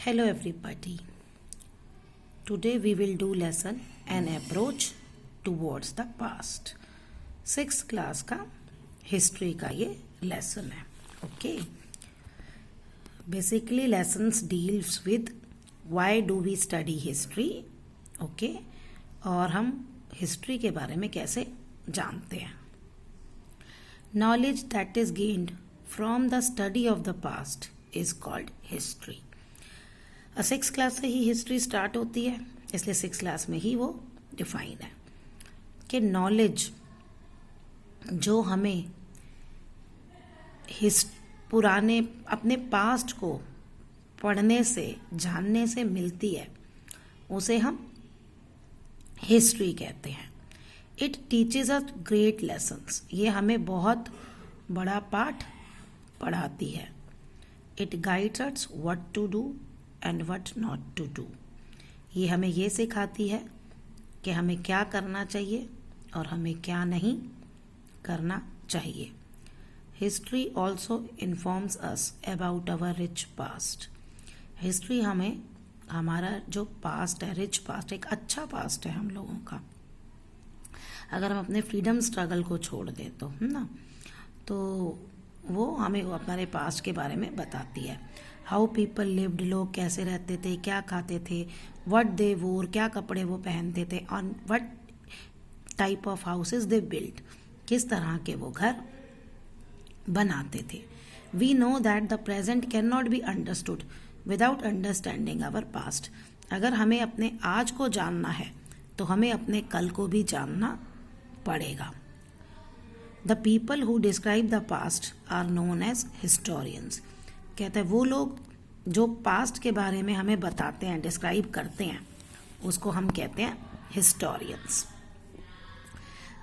Hello everybody. Today we will do lesson An Approach Towards the Past. 6th class का history का ये lesson है. Okay. Basically lessons deals with why do we study history. Okay. और हम history के बारे में कैसे जानते हैं. Knowledge that is gained from the study of the past is called history. 6th class से ही हिस्ट्री स्टार्ट होती है, इसलिए 6th क्लास में ही वो डिफाइन है कि नॉलेज जो हमें पुराने अपने पास्ट को पढ़ने से जानने से मिलती है उसे हम हिस्ट्री कहते हैं. It teaches us great lessons. ये हमें बहुत बड़ा पाठ पढ़ाती है. It guides us what to do and what not to do. ये हमें ये सिखाती है कि हमें क्या करना चाहिए और हमें क्या नहीं करना चाहिए. History also informs us about our rich past. History हमें हमारा जो पास्ट है, रिच पास्ट, एक अच्छा पास्ट है हम लोगों का. अगर हम अपने फ्रीडम स्ट्रगल को छोड़ दें तो ना, तो वो हमें हमारे पास्ट के बारे में बताती है. हाउ पीपल लिव्ड, लोग कैसे रहते थे, क्या खाते थे, व्हाट दे वोर, क्या कपड़े वो पहनते थे, on what type of houses they build, किस तरह के वो घर बनाते थे. We know that the present can not be understood without understanding our past. अगर हमें अपने आज को जानना है तो हमें अपने कल को भी जानना पड़ेगा. The people who describe the past are known as historians. कहते हैं वो लोग जो पास्ट के बारे में हमें बताते हैं, डिस्क्राइब करते हैं, उसको हम कहते हैं हिस्टोरियंस.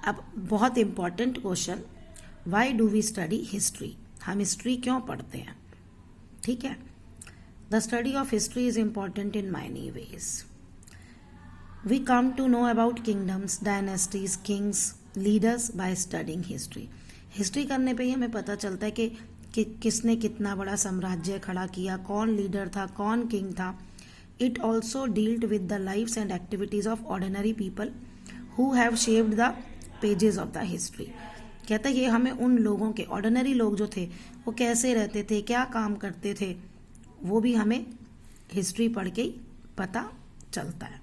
अब बहुत important question, why do we study history. हम हिस्ट्री क्यों पढ़ते हैं. ठीक है. The study of history is important in many ways. We come to know about kingdoms, dynasties, kings, leaders by studying history. History करने पे ही हमें पता चलता है कि किसने कितना बड़ा साम्राज्य खड़ा किया, कौन लीडर था, कौन किंग था. It also dealt with the lifes and activities of ordinary people who have shaped the pages of the history. कहता है ये हमें उन लोगों के, ऑर्डिनरी लोग जो थे वो कैसे रहते थे, क्या काम करते थे, वो भी हमें हिस्ट्री पढ़ के ही पता चलता है.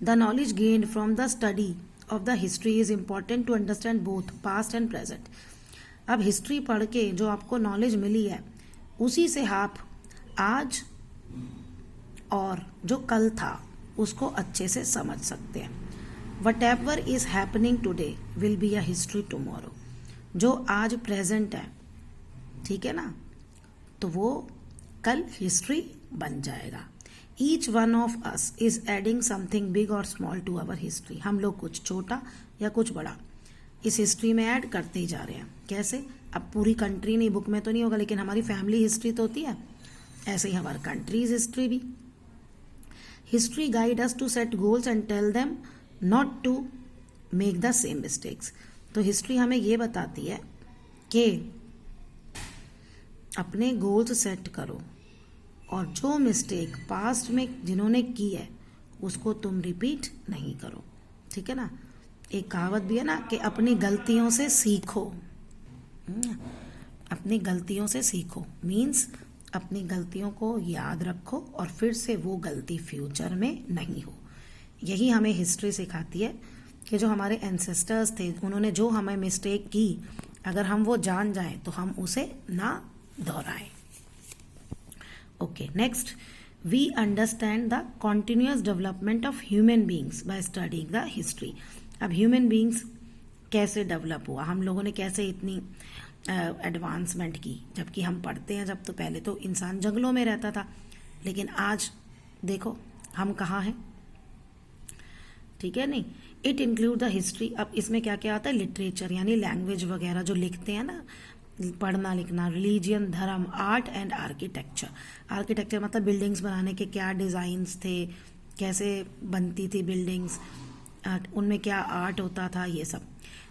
The knowledge gained from the study of the history is important to understand both past and present. अब हिस्ट्री पढ़ के जो आपको नॉलेज मिली है उसी से आप आज और जो कल था उसको अच्छे से समझ सकते हैं. What ever is happening today will be a history tomorrow. जो आज प्रेजेंट है, ठीक है ना, तो वो कल हिस्ट्री बन जाएगा. Each one of us is adding something big और स्मॉल टू आवर हिस्ट्री. हम लोग कुछ छोटा या कुछ बड़ा इस हिस्ट्री में ऐड करते ही जा रहे हैं. कैसे? अब पूरी कंट्री नहीं, बुक में तो नहीं होगा, लेकिन हमारी फैमिली हिस्ट्री तो होती है, ऐसे ही हमारी कंट्रीज हिस्ट्री भी. History guide us to set goals and tell them not to make the same mistakes. तो हिस्ट्री हमें ये बताती है कि अपने गोल्स सेट करो और जो मिस्टेक पास्ट में जिन्होंने की है उसको तुम रिपीट नहीं करो. ठीक है ना. एक कहावत भी है ना कि अपनी गलतियों से सीखो. अपनी गलतियों से सीखो मीन्स अपनी गलतियों को याद रखो और फिर से वो गलती फ्यूचर में नहीं हो. यही हमें हिस्ट्री सिखाती है कि जो हमारे एंसेस्टर्स थे उन्होंने जो हमें मिस्टेक की, अगर हम वो जान जाएं तो हम उसे ना दोहराएं. Okay. Next, we understand the continuous development of human beings by studying the history. अब ह्यूमन बींग्स कैसे डेवलप हुआ, हम लोगों ने कैसे इतनी एडवांसमेंट की. जबकि हम पढ़ते हैं जब, तो पहले तो इंसान जंगलों में रहता था, लेकिन आज देखो हम कहाँ हैं. ठीक है नहीं. It include the history. अब इसमें क्या क्या आता है, लिटरेचर यानी लैंग्वेज वगैरह जो लिखते हैं ना, पढ़ना लिखना, रिलीजियन, धर्म, आर्ट एंड आर्किटेक्चर. आर्किटेक्चर मतलब बिल्डिंग्स बनाने के क्या डिज़ाइंस थे, कैसे बनती थी बिल्डिंग्स, उनमें क्या आर्ट होता था, ये सब.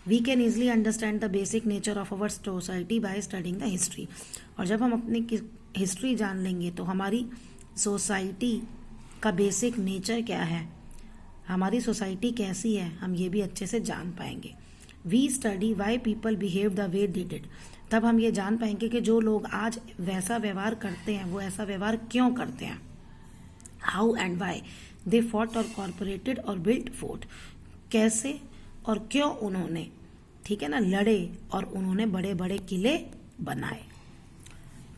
We can easily understand the basic nature of our society by studying the history. और जब हम अपने हिस्ट्री जान लेंगे तो हमारी सोसाइटी का बेसिक नेचर क्या है, हमारी सोसाइटी कैसी है, हम ये भी अच्छे से जान पाएंगे. We study why people behave the way they did. तब हम ये जान पाएंगे कि जो लोग आज वैसा व्यवहार करते हैं वो ऐसा व्यवहार क्यों करते हैं. How and why they fought और कॉर्पोरेटेड और बिल्ट फोर्ट. कैसे और क्यों उन्होंने, ठीक है ना, लड़े और उन्होंने बड़े बड़े किले बनाए.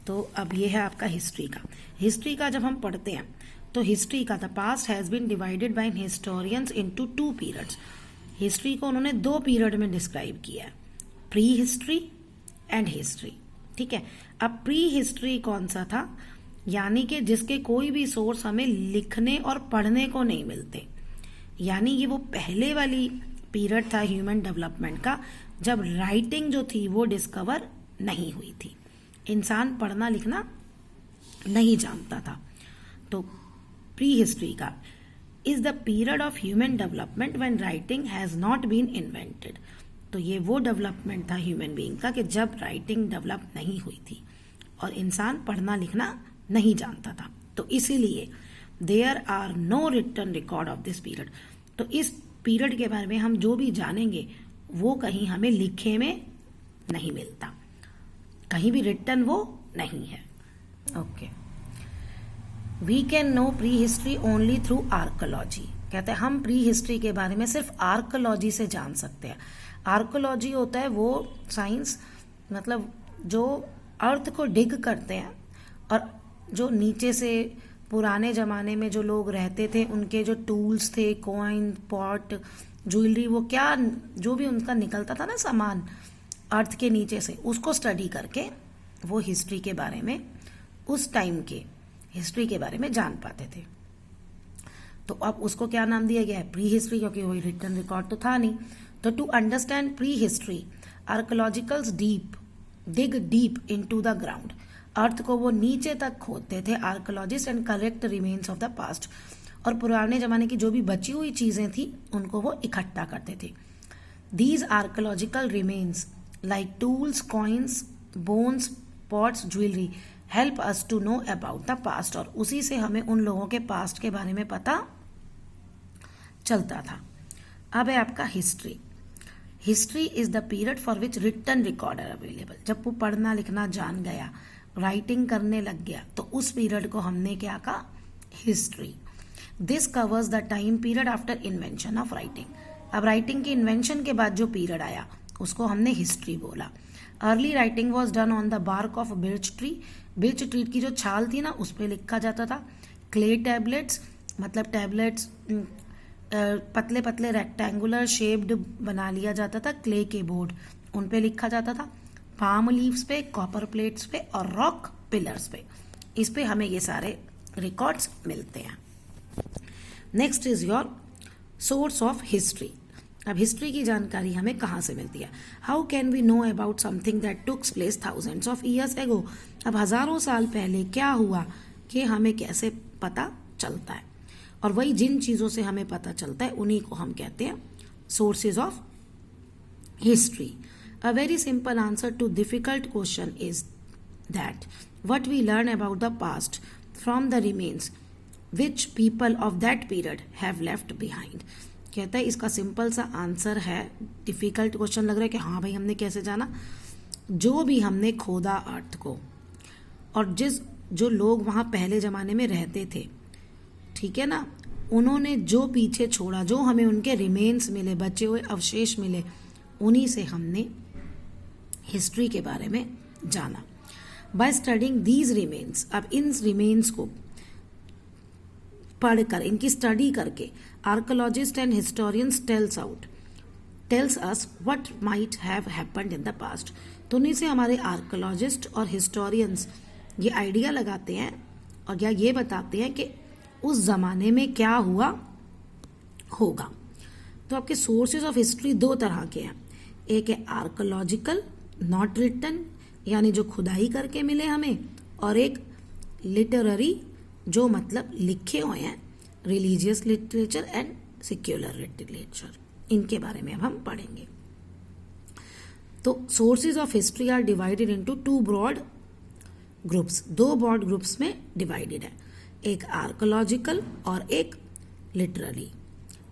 तो अब ये है आपका हिस्ट्री का. हिस्ट्री का जब हम पढ़ते हैं तो हिस्ट्री का the past has been divided by historians into 2 periods. History को उन्होंने 2 पीरियड में डिस्क्राइब किया है, प्री हिस्ट्री एंड हिस्ट्री. ठीक है. अब प्री हिस्ट्री कौन सा था, यानी कि जिसके कोई भी सोर्स हमें लिखने और पढ़ने को नहीं मिलते, यानी ये वो पहले वाली पीरियड था ह्यूमन डेवलपमेंट का, जब राइटिंग जो थी वो डिस्कवर नहीं हुई थी, इंसान पढ़ना लिखना नहीं जानता था. तो प्री हिस्ट्री का is the period of human development when writing has not been invented. तो ये वो डेवलपमेंट था ह्यूमन बीइंग का कि जब राइटिंग डेवलप नहीं हुई थी और इंसान पढ़ना लिखना नहीं जानता था. तो इसीलिए there are no written record of this period. तो इस पीरियड के बारे में हम जो भी जानेंगे वो कहीं हमें लिखे में नहीं मिलता, कहीं भी रिटन वो नहीं है. Okay. We can know prehistory only through archaeology. कहते हैं हम प्री हिस्ट्री के बारे में सिर्फ आर्कोलॉजी से जान सकते हैं. आर्कोलॉजी होता है वो साइंस, मतलब जो अर्थ को डिग करते हैं और जो नीचे से पुराने ज़माने में जो लोग रहते थे उनके जो टूल्स थे, कॉइन, पॉट, ज्वेलरी, वो क्या जो भी उनका निकलता था ना सामान अर्थ के नीचे से, उसको स्टडी करके वो हिस्ट्री के बारे में, उस टाइम के हिस्ट्री के बारे में जान पाते थे. तो अब उसको क्या नाम दिया गया है, प्री हिस्ट्री, क्योंकि वही रिटन रिकॉर्ड तो था नहीं. तो to understand prehistory archaeologists dig deep into the ground. Earth को वो नीचे तक खोदते थे archaeologist and collect remains of the past. और पुराने जमाने की जो भी बची हुई चीजें थी उनको वो इकट्ठा करते थे. These archaeological remains like tools, coins, bones, pots, jewellery help us to know about the past. और उसी से हमें उन लोगों के पास्ट के बारे में पता चलता था. अब है आपका history. History is the period for which written record are available. जब वो पढ़ना लिखना जान गया, राइटिंग करने लग गया, तो उस पीरियड को हमने क्या कहा, history. This covers the time period after invention of writing. अब राइटिंग की इन्वेंशन के बाद जो पीरियड आया उसको हमने हिस्ट्री बोला. Early writing was done on the bark of birch tree. Birch tree की जो छाल थी ना उस पर लिखा जाता था. क्ले टैबलेट्स, मतलब टैबलेट्स पतले पतले रेक्टेंगुलर शेप्ड बना लिया जाता था, क्ले के बोर्ड, उन पे लिखा जाता था. पाम लीव्स पे, कॉपर प्लेट्स पे और रॉक पिलर्स पे, इस पे हमें ये सारे रिकॉर्ड्स मिलते हैं. Next is your source of history. अब हिस्ट्री की जानकारी हमें कहाँ से मिलती है. How can we know about something that tooks place thousands of years ago. अब हजारों साल पहले क्या हुआ कि हमें कैसे पता चलता है. और वही जिन चीज़ों से हमें पता चलता है उन्हीं को हम कहते हैं sources of history. A very simple answer to difficult question is that what we learn about the past from the remains which people of that period have left behind. कहता है इसका सिंपल सा आंसर है, difficult question लग रहा है कि हाँ भाई हमने कैसे जाना, जो भी हमने खोदा अर्थ को और जो लोग वहाँ पहले ज़माने में रहते थे, ठीक है ना, उन्होंने जो पीछे छोड़ा, जो हमें उनके रिमेन्स मिले, बचे हुए अवशेष मिले, उन्हीं से हमने हिस्ट्री के बारे में जाना. By studying these remains. अब इन रिमेन्स को पढ़कर, इनकी स्टडी करके archaeologist and historians tells us what might have happened in the past. तो उन्हीं से हमारे आर्कोलॉजिस्ट और हिस्टोरियंस ये आइडिया लगाते हैं और या ये बताते हैं कि उस जमाने में क्या हुआ होगा. तो आपके सोर्सेज ऑफ हिस्ट्री 2 तरह के हैं. एक है आर्कोलॉजिकल, नॉट रिटन, यानी जो खुदाई करके मिले हमें, और एक लिटरेरी, जो मतलब लिखे हुए हैं, religious literature and secular literature. इनके बारे में अब हम पढ़ेंगे. तो sources of history are divided into 2 broad groups, 2 broad groups में डिवाइडेड है, एक आर्कोलॉजिकल और एक लिटरेरी।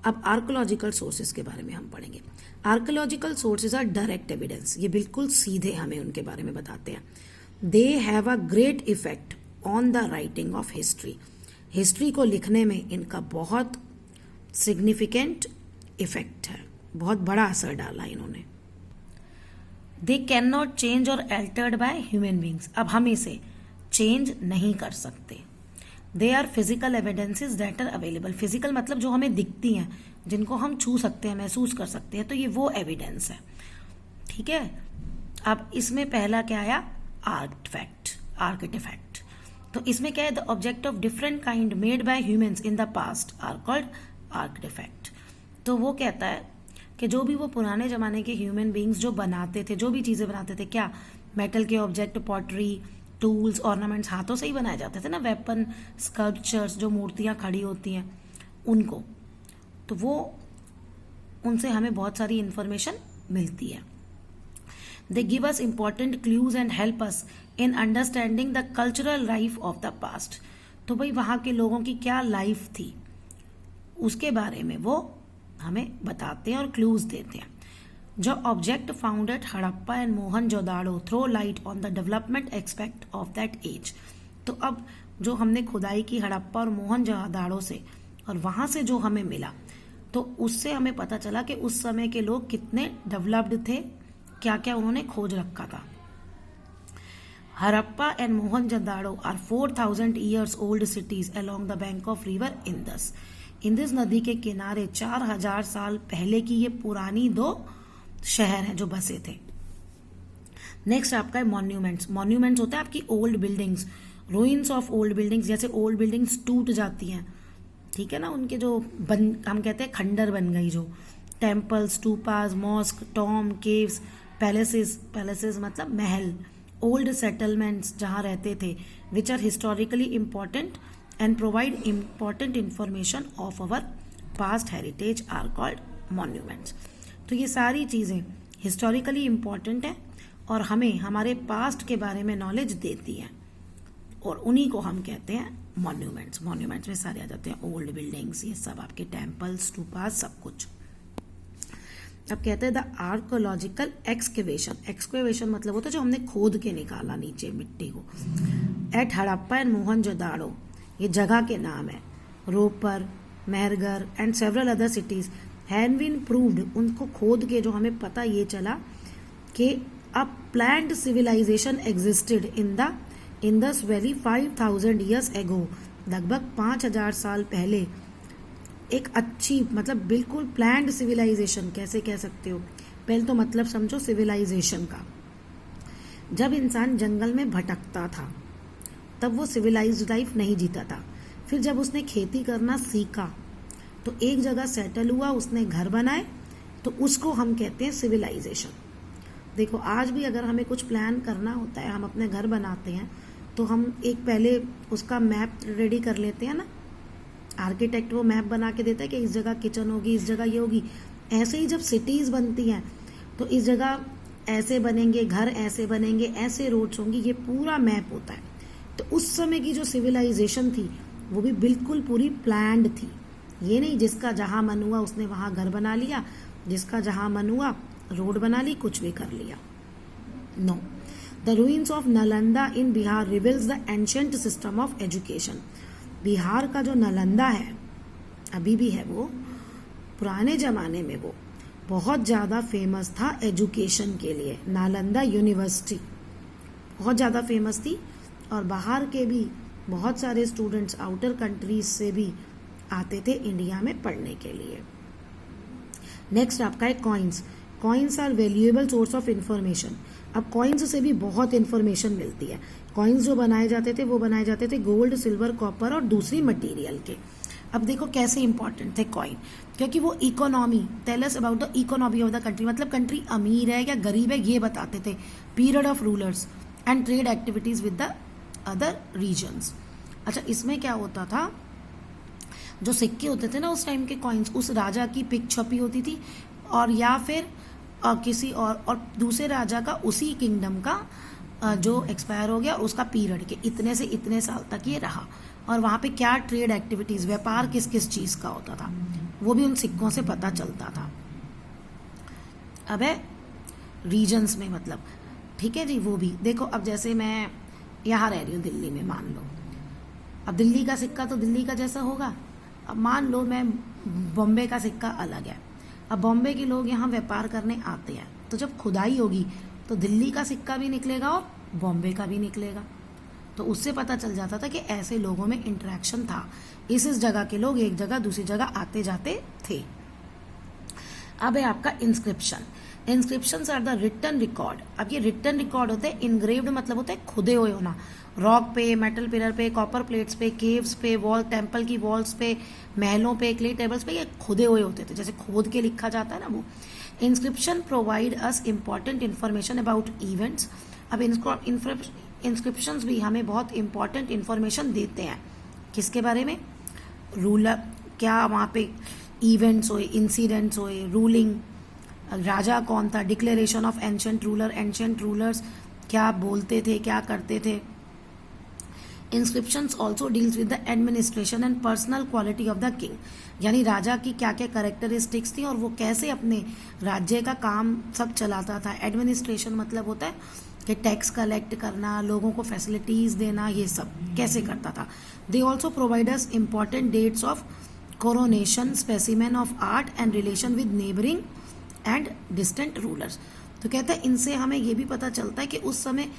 अब आर्कोलॉजिकल सोर्सेज के बारे में हम पढ़ेंगे। Archaeological sources are direct evidence, ये बिल्कुल सीधे हमें उनके बारे में बताते हैं। They have a great effect on the writing of history, history को लिखने में इनका बहुत सिग्निफिकेंट इफेक्ट है, बहुत बड़ा असर डाला इन्होंने। They can not change or altered by human beings, अब हम इसे चेंज नहीं कर सकते। They are physical evidences that are available, physical मतलब जो हमें दिखती हैं, जिनको हम छू सकते हैं, महसूस कर सकते हैं, तो ये वो एविडेंस है, ठीक है। अब इसमें पहला क्या आया, आर्टिफैक्ट। तो इसमें क्या है, the object of different kind made by humans in the past are called artifact. तो वो कहता है कि जो भी वो पुराने जमाने के ह्यूमन बींग्स जो बनाते थे, जो भी चीजें बनाते थे, क्या मेटल के ऑब्जेक्ट, पॉटरी, टूल्स, ऑर्नामेंट्स हाथों से ही बनाए जाते थे ना, वेपन, स्कल्पचर्स, जो मूर्तियां खड़ी होती हैं उनको, तो वो उनसे हमें बहुत सारी इंफॉर्मेशन मिलती है। They give us important clues and help us in understanding the cultural life of the past. तो भाई वहां के लोगों की क्या लाइफ थी उसके बारे में वो हमें बताते हैं और क्लूज देते हैं। जो object found at Harappa and Mohenjodaro throw light on the development aspect of that age. तो अब जो हमने खुदाई की हड़प्पा और मोहनजोदाड़ो से, और वहां से जो हमें मिला, तो उससे हमें पता चला कि उस समय के लोग कितने डेवलप्ड थे, क्या क्या उन्होंने खोज रखा था। Harappa and Mohenjodaro are 4000 years old cities along the bank of river Indus। Indus नदी के किनारे 4000 साल पहले की ये पुरानी 2 शहर हैं जो बसे थे। नेक्स्ट आपका है मॉन्यूमेंट्स। मॉन्यूमेंट्स होता है आपकी old buildings, ruins of old buildings, जैसे ओल्ड बिल्डिंग्स टूट जाती हैं, ठीक है ना, उनके जो हम कहते हैं खंडर बन गई, जो temples, stupas, mosque, tomb, caves, palaces मतलब महल, ओल्ड सेटलमेंट्स जहाँ रहते थे, which are historically important and provide important information of our past heritage are called monuments. तो ये सारी चीज़ें हिस्टोरिकली इम्पॉर्टेंट हैं और हमें हमारे पास्ट के बारे में नॉलेज देती हैं, और उन्हीं को हम कहते हैं मॉन्यूमेंट्स। मॉन्यूमेंट्स में सारे आ जाते हैं ओल्ड बिल्डिंग्स, ये सब आपके टेम्पल्स, स्टूपास, सब कुछ। अब कहते हैं द आर्कोलॉजिकल एक्सकेवेशन मतलब होता है जो हमने खोद के निकाला नीचे मिट्टी को। एट हड़प्पा एंड मोहनजोदाड़ो, ये जगह के नाम है, Ropar, Mehrgarh and several other cities have been proved, उनको खोद के जो हमें पता ये चला कि a planned civilisation existed in the Indus valley 5000 years ago, लगभग 5000 साल पहले एक अच्छी, मतलब बिल्कुल प्लान्ड सिविलाइजेशन कैसे कह सकते हो, पहले तो मतलब समझो सिविलाइजेशन का। जब इंसान जंगल में भटकता था तब वो सिविलाइज्ड लाइफ नहीं जीता था, फिर जब उसने खेती करना सीखा तो एक जगह सेटल हुआ, उसने घर बनाए, तो उसको हम कहते हैं सिविलाइजेशन। देखो आज भी अगर हमें कुछ प्लान करना होता है, हम अपने घर बनाते हैं, तो हम एक पहले उसका मैप रेडी कर लेते हैं ना, आर्किटेक्ट वो मैप बना के देता है कि इस जगह किचन होगी, इस जगह ये होगी। ऐसे ही जब सिटीज बनती हैं तो इस जगह ऐसे बनेंगे घर, ऐसे बनेंगे, ऐसे रोड्स होंगी, ये पूरा मैप होता है। तो उस समय की जो सिविलाइजेशन थी वो भी बिल्कुल पूरी प्लान्ड थी, ये नहीं जिसका जहां मन हुआ उसने वहां घर बना लिया, जिसका जहां मन हुआ रोड बना ली, कुछ भी कर लिया। No, the ruins of Nalanda in Bihar reveals the ancient system of education. Bihar का जो नालंदा है, अभी भी है वो, पुराने जमाने में वो बहुत ज़्यादा फेमस था एजुकेशन के लिए। नालंदा यूनिवर्सिटी बहुत ज़्यादा फेमस थी और बाहर के भी बहुत सारे स्टूडेंट्स आउटर कंट्रीज से भी आते थे इंडिया में पढ़ने के लिए। नेक्स्ट आपका है coins. Coins are valuable source of information. अब कॉइन्स से भी बहुत इंफॉर्मेशन मिलती है। कॉइन्स जो बनाए जाते थे वो बनाए जाते थे गोल्ड, सिल्वर, कॉपर और दूसरी मटेरियल के। अब देखो कैसे इंपॉर्टेंट थे कॉइन, क्योंकि वो economy, tell us about the economy of the country, मतलब कंट्री अमीर है या गरीब है ये बताते थे। Period of rulers and trade activities with the other regions. अच्छा, इसमें क्या होता था, जो सिक्के होते थे ना उस टाइम के कॉइन्स, उस राजा की पिक छपी होती थी और या फिर किसी और दूसरे राजा का, उसी किंगडम का जो एक्सपायर हो गया उसका पीरियड के इतने से इतने साल तक ये रहा, और वहाँ पे क्या ट्रेड एक्टिविटीज, व्यापार किस किस चीज का होता था, वो भी उन सिक्कों से पता चलता था। अब है रीजन्स में, मतलब ठीक है जी, वो भी देखो। अब जैसे मैं यहाँ रह रही हूँ दिल्ली में, मान लो, अब दिल्ली का सिक्का तो दिल्ली का जैसा होगा। अब मान लो मैं बॉम्बे का सिक्का अलग है, अब बॉम्बे के लोग यहाँ व्यापार करने आते हैं, तो जब खुदाई होगी तो दिल्ली का सिक्का भी निकलेगा और बॉम्बे का भी निकलेगा। तो उससे पता चल जाता था कि ऐसे लोगों में इंटरेक्शन था, इस जगह के लोग एक जगह दूसरी जगह आते जाते थे। अब है आपका inscription. Inscriptions are the written record. अब ये रिटन रिकॉर्ड होते हैं, इनग्रेव्ड मतलब होता है खुदे हुए होना, रॉक पे, मेटल पिलर पे, कॉपर प्लेट्स पे, केव्स पे, वॉल, टेम्पल की वॉल्स पे, महलों पे, क्ले टेबल्स पे, ये खुदे हुए होते थे, जैसे खोद के लिखा जाता है ना वो। Inscription provide us important information about events. अब इंस्क्रिप्शंस भी हमें बहुत इंपॉर्टेंट इन्फॉर्मेशन देते हैं, किसके बारे में, रूलर, क्या वहाँ पे इवेंट्स हुए, इंसिडेंट्स हुए, रूलिंग, राजा कौन था, declaration of ancient ruler, ancient rulers क्या बोलते थे, क्या करते थे। Inscriptions also deals with the administration and personal quality of the king, यानी राजा की क्या क्या कैरेक्टरिस्टिक्स थी और वो कैसे अपने राज्य का काम सब चलाता था। एडमिनिस्ट्रेशन मतलब होता है कि टैक्स कलेक्ट करना, लोगों को फैसिलिटीज देना, ये सब कैसे करता था। They also provide us important dates of coronation, specimen of art and relation with neighbouring and distant rulers. तो कहते हैं इनसे हमें ये भी पता चलता है कि उस समय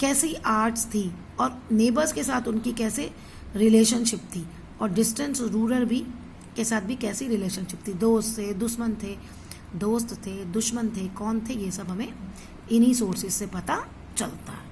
कैसी आर्ट्स थी और नेबर्स के साथ उनकी कैसे रिलेशनशिप थी, और डिस्टेंट रूलर भी के साथ भी कैसी रिलेशनशिप थी, दोस्त थे, दुश्मन थे, दोस्त थे, दुश्मन थे, कौन थे, ये सब हमें इन्हीं सोर्सेज से पता चलता है।